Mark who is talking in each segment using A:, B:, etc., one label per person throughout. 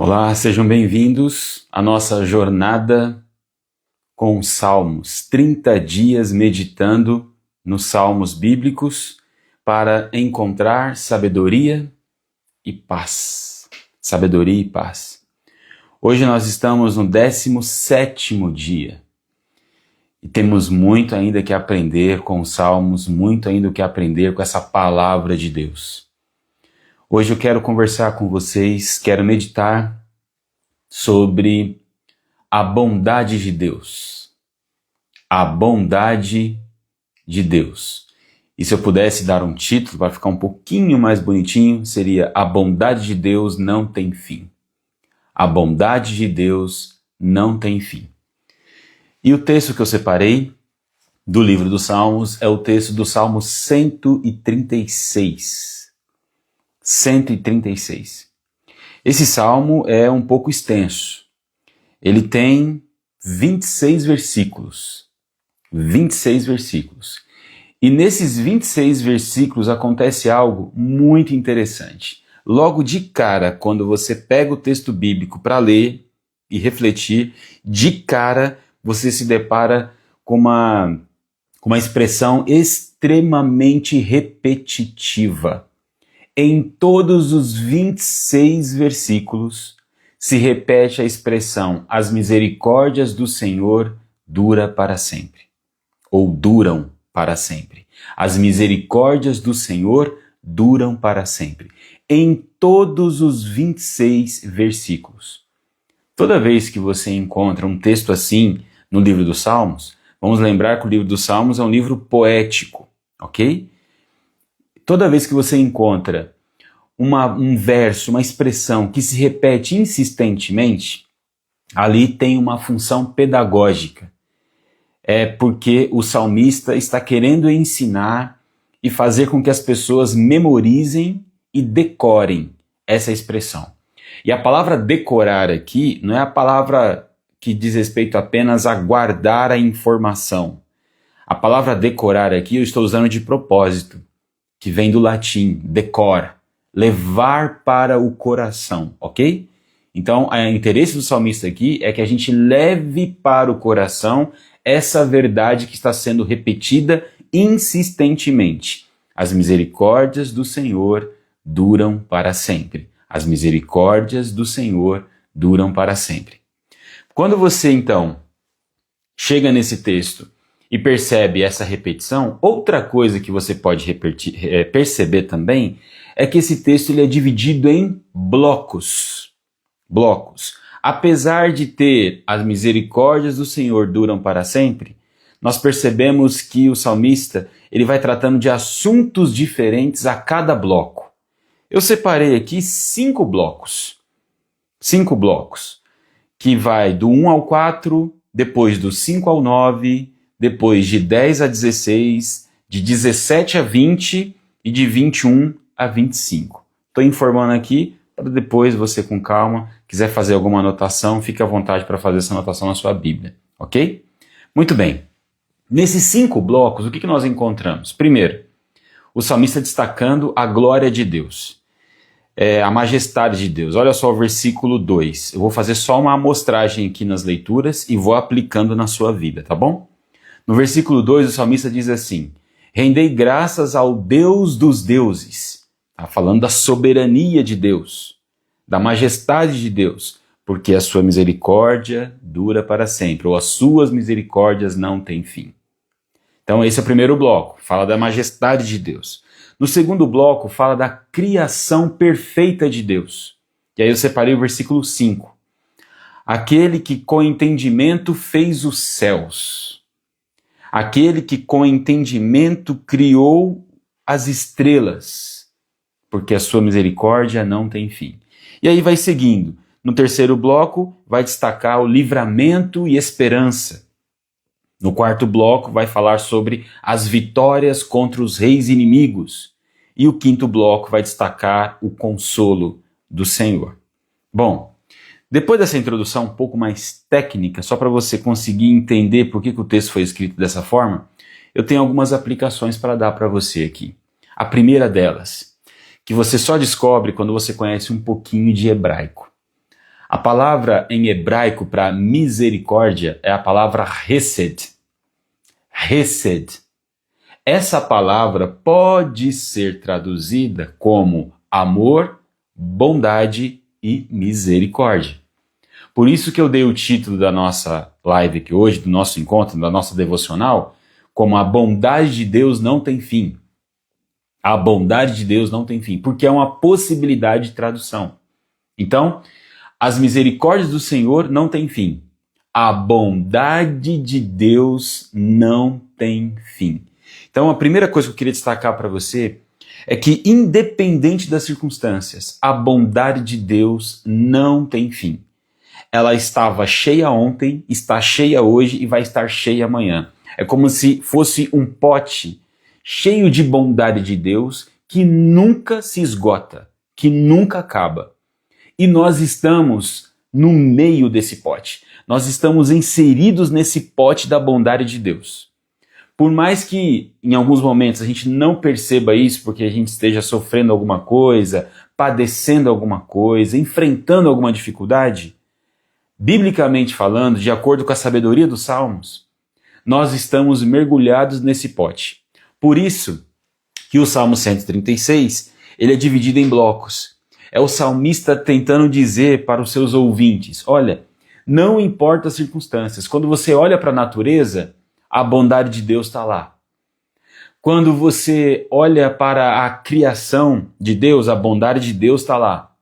A: Olá, sejam bem-vindos à nossa jornada com os Salmos. 30 dias meditando nos Salmos bíblicos para encontrar sabedoria e paz. Sabedoria e paz. Hoje nós estamos no 17º dia e temos muito ainda que aprender com os Salmos, muito ainda que aprender com essa palavra de Deus. Hoje eu quero conversar com vocês, quero meditar sobre a bondade de Deus. A bondade de Deus. E se eu pudesse dar um título para ficar um pouquinho mais bonitinho, seria A Bondade de Deus Não Tem Fim. A bondade de Deus não tem fim. E o texto que eu separei do livro dos Salmos é o texto do Salmo 136. 136. Esse salmo é um pouco extenso. Ele tem 26 versículos. 26 versículos. E nesses 26 versículos acontece algo muito interessante. Logo de cara, quando você pega o texto bíblico para ler e refletir, de cara você se depara com uma expressão extremamente repetitiva. Em todos os 26 versículos se repete a expressão as misericórdias do Senhor dura para sempre. Ou duram para sempre. As misericórdias do Senhor duram para sempre. Em todos os 26 versículos. Toda vez que você encontra um texto assim no livro dos Salmos, vamos lembrar que o livro dos Salmos é um livro poético, ok? Toda vez que você encontra um verso, uma expressão que se repete insistentemente, ali tem uma função pedagógica. É porque o salmista está querendo ensinar e fazer com que as pessoas memorizem e decorem essa expressão. E a palavra decorar aqui não é a palavra que diz respeito apenas a guardar a informação. A palavra decorar aqui eu estou usando de propósito, que vem do latim, decor, levar para o coração, ok? Então, o interesse do salmista aqui é que a gente leve para o coração essa verdade que está sendo repetida insistentemente. As misericórdias do Senhor duram para sempre. As misericórdias do Senhor duram para sempre. Quando você, então, chega nesse texto e percebe essa repetição, outra coisa que você pode perceber também é que esse texto ele é dividido em blocos. Blocos. Apesar de ter as misericórdias do Senhor duram para sempre, nós percebemos que o salmista ele vai tratando de assuntos diferentes a cada bloco. Eu separei aqui 5 blocos. 5 blocos. Que vai do 1 ao 4, depois do 5 ao 9, depois de 10 a 16, de 17 a 20 e de 21 a 25. Estou informando aqui para depois você, com calma, quiser fazer alguma anotação, fique à vontade para fazer essa anotação na sua Bíblia, ok? Muito bem. Nesses 5 blocos, o que nós encontramos? Primeiro, o salmista destacando a glória de Deus, a majestade de Deus. Olha só o versículo 2. Eu vou fazer só uma amostragem aqui nas leituras e vou aplicando na sua vida, tá bom? No versículo 2, o salmista diz assim: rendei graças ao Deus dos deuses. Está falando da soberania de Deus, da majestade de Deus, porque a sua misericórdia dura para sempre, ou as suas misericórdias não têm fim. Então esse é o primeiro bloco, fala da majestade de Deus. No segundo bloco, fala da criação perfeita de Deus. E aí eu separei o versículo 5. Aquele que com entendimento fez os céus. Aquele que com entendimento criou as estrelas, porque a sua misericórdia não tem fim. E aí vai seguindo. No terceiro bloco, vai destacar o livramento e esperança. No quarto bloco, vai falar sobre as vitórias contra os reis inimigos. E o quinto bloco vai destacar o consolo do Senhor. Bom, depois dessa introdução um pouco mais técnica, só para você conseguir entender por que o texto foi escrito dessa forma, eu tenho algumas aplicações para dar para você aqui. A primeira delas, que você só descobre quando você conhece um pouquinho de hebraico. A palavra em hebraico para misericórdia é a palavra hesed. Hesed. Essa palavra pode ser traduzida como amor, bondade e misericórdia. Por isso que eu dei o título da nossa live aqui hoje, do nosso encontro, da nossa devocional, como a bondade de Deus não tem fim. A bondade de Deus não tem fim, porque é uma possibilidade de tradução. Então, as misericórdias do Senhor não têm fim. A bondade de Deus não tem fim. Então, a primeira coisa que eu queria destacar para você é que, independente das circunstâncias, a bondade de Deus não tem fim. Ela estava cheia ontem, está cheia hoje e vai estar cheia amanhã. É como se fosse um pote cheio de bondade de Deus que nunca se esgota, que nunca acaba. E nós estamos no meio desse pote. Nós estamos inseridos nesse pote da bondade de Deus. Por mais que em alguns momentos a gente não perceba isso, porque a gente esteja sofrendo alguma coisa, padecendo alguma coisa, enfrentando alguma dificuldade, biblicamente falando, de acordo com a sabedoria dos Salmos, nós estamos mergulhados nesse pote. Por isso que o Salmo 136, ele é dividido em blocos. É o salmista tentando dizer para os seus ouvintes, olha, não importa as circunstâncias, quando você olha para a natureza, a bondade de Deus está lá. Quando você olha para a criação de Deus, a bondade de Deus está lá.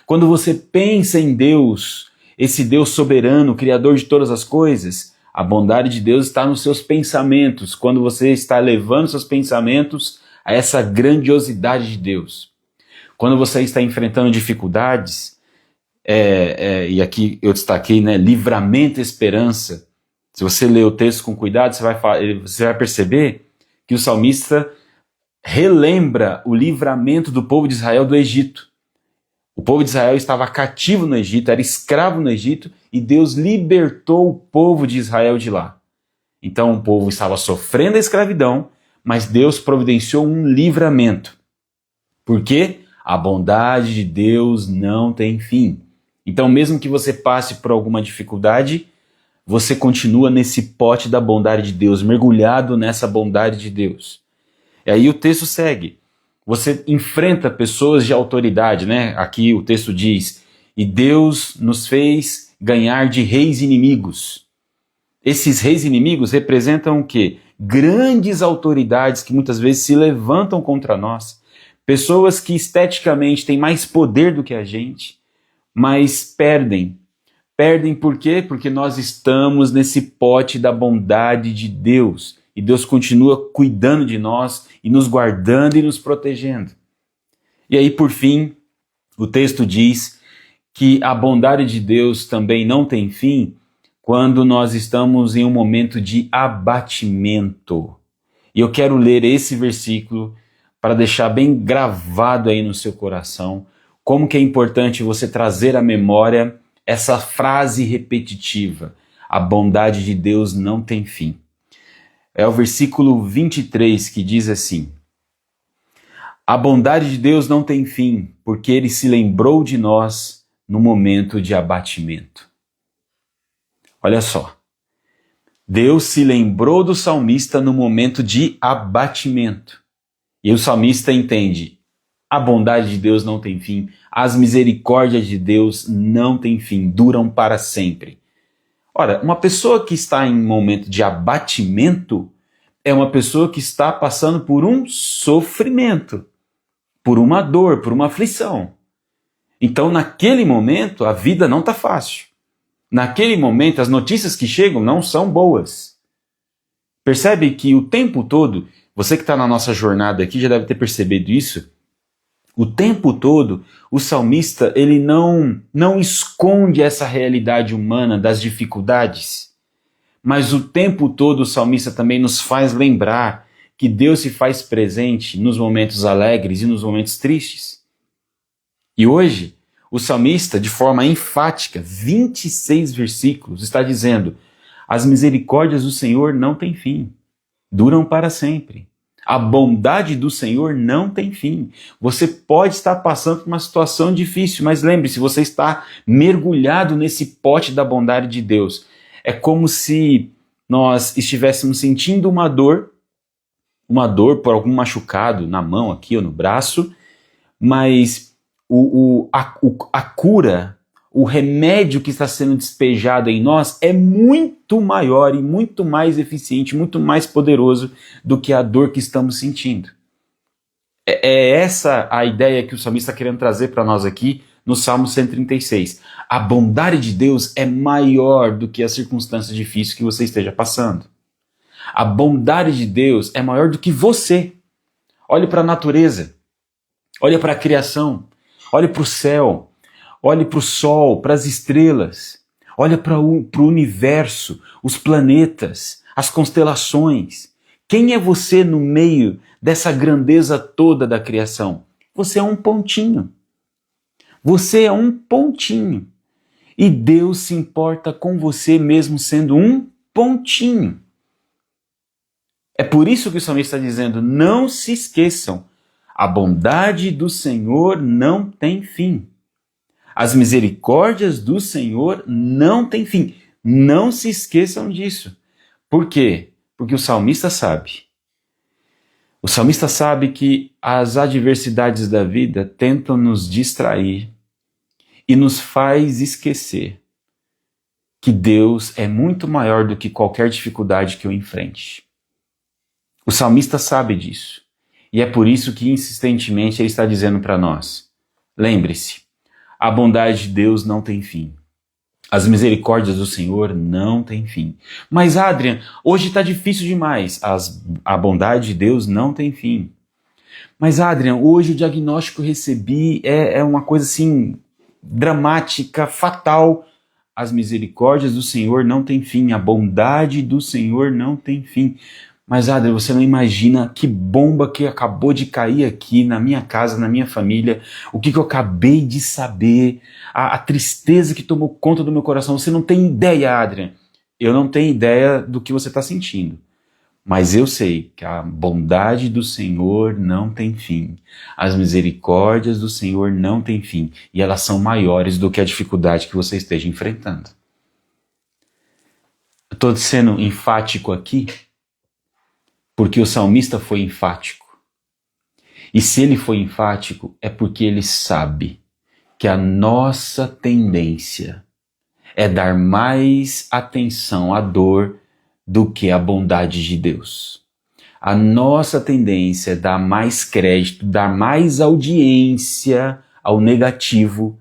A: Quando você pensa em Deus, esse Deus soberano, criador de todas as coisas, a bondade de Deus está nos seus pensamentos, quando você está levando seus pensamentos a essa grandiosidade de Deus. Quando você está enfrentando dificuldades, e aqui eu destaquei, né, livramento e esperança. Se você ler o texto com cuidado, você vai perceber que o salmista relembra o livramento do povo de Israel do Egito. O povo de Israel estava cativo no Egito, era escravo no Egito, e Deus libertou o povo de Israel de lá. Então o povo estava sofrendo a escravidão, mas Deus providenciou um livramento. Por quê? A bondade de Deus não tem fim. Então, mesmo que você passe por alguma dificuldade, você continua nesse pote da bondade de Deus, mergulhado nessa bondade de Deus. E aí o texto segue. Você enfrenta pessoas de autoridade, né? Aqui o texto diz, e Deus nos fez ganhar de reis inimigos. Esses reis inimigos representam o quê? Grandes autoridades que muitas vezes se levantam contra nós. Pessoas que esteticamente têm mais poder do que a gente, mas perdem. Perdem por quê? Porque nós estamos nesse pote da bondade de Deus. E Deus continua cuidando de nós e nos guardando e nos protegendo. E aí, por fim, o texto diz que a bondade de Deus também não tem fim quando nós estamos em um momento de abatimento. E eu quero ler esse versículo para deixar bem gravado aí no seu coração como que é importante você trazer à memória essa frase repetitiva. A bondade de Deus não tem fim. É o versículo 23 que diz assim: a bondade de Deus não tem fim, porque Ele se lembrou de nós no momento de abatimento. Olha só, Deus se lembrou do salmista no momento de abatimento. E o salmista entende, a bondade de Deus não tem fim, as misericórdias de Deus não têm fim, duram para sempre. Ora, uma pessoa que está em um momento de abatimento é uma pessoa que está passando por um sofrimento, por uma dor, por uma aflição. Então, naquele momento, a vida não está fácil. Naquele momento, as notícias que chegam não são boas. Percebe que o tempo todo, você que está na nossa jornada aqui já deve ter percebido isso, o tempo todo, o salmista ele não esconde essa realidade humana das dificuldades, mas o tempo todo o salmista também nos faz lembrar que Deus se faz presente nos momentos alegres e nos momentos tristes. E hoje, o salmista, de forma enfática, 26 versículos, está dizendo: as misericórdias do Senhor não têm fim, duram para sempre. A bondade do Senhor não tem fim. Você pode estar passando por uma situação difícil, mas lembre-se, você está mergulhado nesse pote da bondade de Deus. É como se nós estivéssemos sentindo uma dor por algum machucado na mão aqui ou no braço, mas a cura, o remédio que está sendo despejado em nós é muito maior e muito mais eficiente, muito mais poderoso do que a dor que estamos sentindo. É essa a ideia que o salmista está querendo trazer para nós aqui no Salmo 136. A bondade de Deus é maior do que as circunstâncias difíceis que você esteja passando. A bondade de Deus é maior do que você. Olhe para a natureza, olhe para a criação, olhe para o céu, olhe para o sol, para as estrelas, olhe para o universo, os planetas, as constelações. Quem é você no meio dessa grandeza toda da criação? Você é um pontinho. Você é um pontinho. E Deus se importa com você mesmo sendo um pontinho. É por isso que o salmista está dizendo, não se esqueçam, a bondade do Senhor não tem fim. As misericórdias do Senhor não têm fim. Não se esqueçam disso. Por quê? Porque o salmista sabe. O salmista sabe que as adversidades da vida tentam nos distrair e nos faz esquecer que Deus é muito maior do que qualquer dificuldade que eu enfrente. O salmista sabe disso. E é por isso que insistentemente ele está dizendo para nós, lembre-se, a bondade de Deus não tem fim. As misericórdias do Senhor não têm fim. Mas Adrian, hoje está difícil demais. A bondade de Deus não tem fim. Mas Adrian, hoje o diagnóstico que eu recebi é uma coisa assim, dramática, fatal. As misericórdias do Senhor não têm fim. A bondade do Senhor não tem fim. Mas Adrian, você não imagina que bomba que acabou de cair aqui na minha casa, na minha família, o que eu acabei de saber, a tristeza que tomou conta do meu coração. Você não tem ideia, Adrian. Eu não tenho ideia do que você está sentindo. Mas eu sei que a bondade do Senhor não tem fim. As misericórdias do Senhor não têm fim. E elas são maiores do que a dificuldade que você esteja enfrentando. Eu estou sendo enfático aqui, porque o salmista foi enfático. E se ele foi enfático, é porque ele sabe que a nossa tendência é dar mais atenção à dor do que à bondade de Deus. A nossa tendência é dar mais crédito, dar mais audiência ao negativo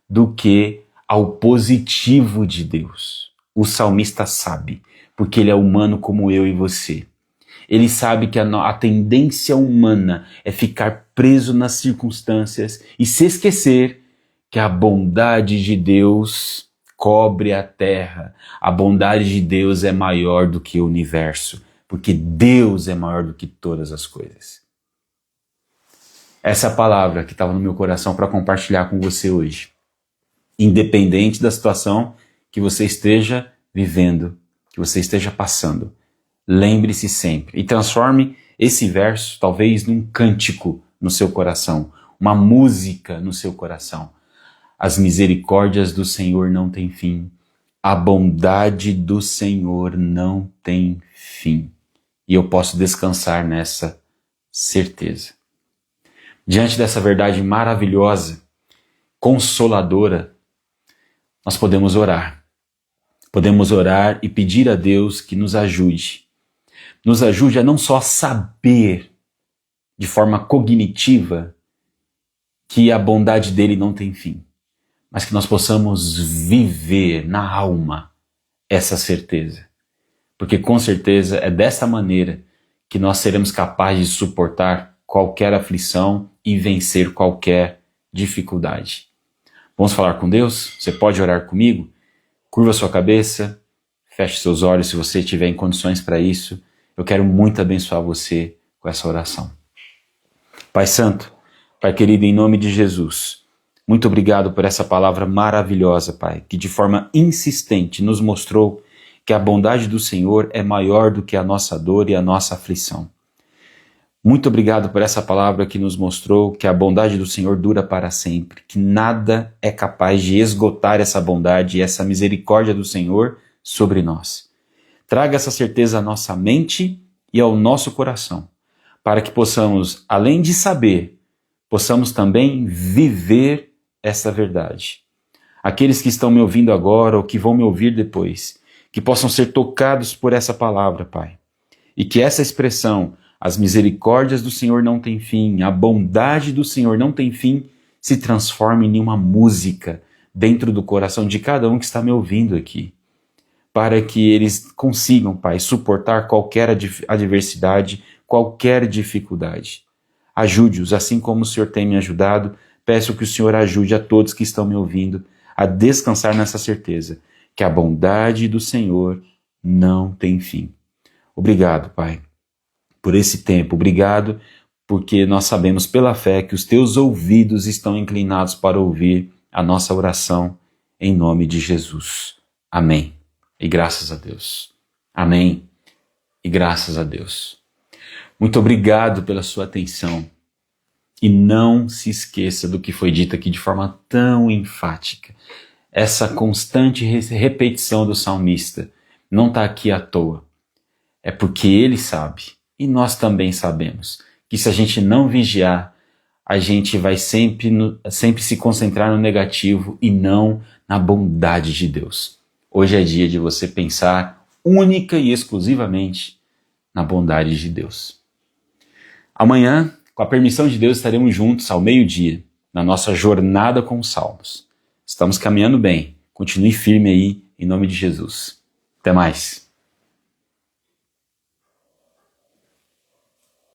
A: do que ao positivo de Deus. O salmista sabe, porque ele é humano como eu e você. Ele sabe que a tendência humana é ficar preso nas circunstâncias e se esquecer que a bondade de Deus cobre a terra. A bondade de Deus é maior do que o universo, porque Deus é maior do que todas as coisas. Essa é a palavra que estava no meu coração para compartilhar com você hoje. Independente da situação que você esteja vivendo, que você esteja passando, lembre-se sempre e transforme esse verso talvez num cântico no seu coração, uma música no seu coração. As misericórdias do Senhor não têm fim, a bondade do Senhor não tem fim. E eu posso descansar nessa certeza. Diante dessa verdade maravilhosa, consoladora, nós podemos orar. Podemos orar e pedir a Deus que nos ajude. Nos ajude a não só saber de forma cognitiva que a bondade dele não tem fim, mas que nós possamos viver na alma essa certeza. Porque com certeza é desta maneira que nós seremos capazes de suportar qualquer aflição e vencer qualquer dificuldade. Vamos falar com Deus? Você pode orar comigo? Curva sua cabeça, feche seus olhos se você tiver em condições para isso. Eu quero muito abençoar você com essa oração. Pai Santo, Pai querido, em nome de Jesus, muito obrigado por essa palavra maravilhosa, Pai, que de forma insistente nos mostrou que a bondade do Senhor é maior do que a nossa dor e a nossa aflição. Muito obrigado por essa palavra que nos mostrou que a bondade do Senhor dura para sempre, que nada é capaz de esgotar essa bondade e essa misericórdia do Senhor sobre nós. Traga essa certeza à nossa mente e ao nosso coração, para que possamos, além de saber, possamos também viver essa verdade. Aqueles que estão me ouvindo agora ou que vão me ouvir depois, que possam ser tocados por essa palavra, Pai. E que essa expressão, as misericórdias do Senhor não têm fim, a bondade do Senhor não tem fim, se transforme em uma música dentro do coração de cada um que está me ouvindo aqui, para que eles consigam, Pai, suportar qualquer adversidade, qualquer dificuldade. Ajude-os, assim como o Senhor tem me ajudado. Peço que o Senhor ajude a todos que estão me ouvindo a descansar nessa certeza, que a bondade do Senhor não tem fim. Obrigado, Pai, por esse tempo. Obrigado porque nós sabemos pela fé que os teus ouvidos estão inclinados para ouvir a nossa oração em nome de Jesus. Amém. E graças a Deus. Amém. E graças a Deus. Muito obrigado pela sua atenção. E não se esqueça do que foi dito aqui de forma tão enfática. Essa constante repetição do salmista não está aqui à toa. É porque ele sabe, e nós também sabemos, que se a gente não vigiar, a gente vai sempre se concentrar no negativo e não na bondade de Deus. Hoje é dia de você pensar única e exclusivamente na bondade de Deus. Amanhã, com a permissão de Deus, estaremos juntos ao meio-dia, na nossa jornada com os Salmos. Estamos caminhando bem. Continue firme aí, em nome de Jesus. Até mais.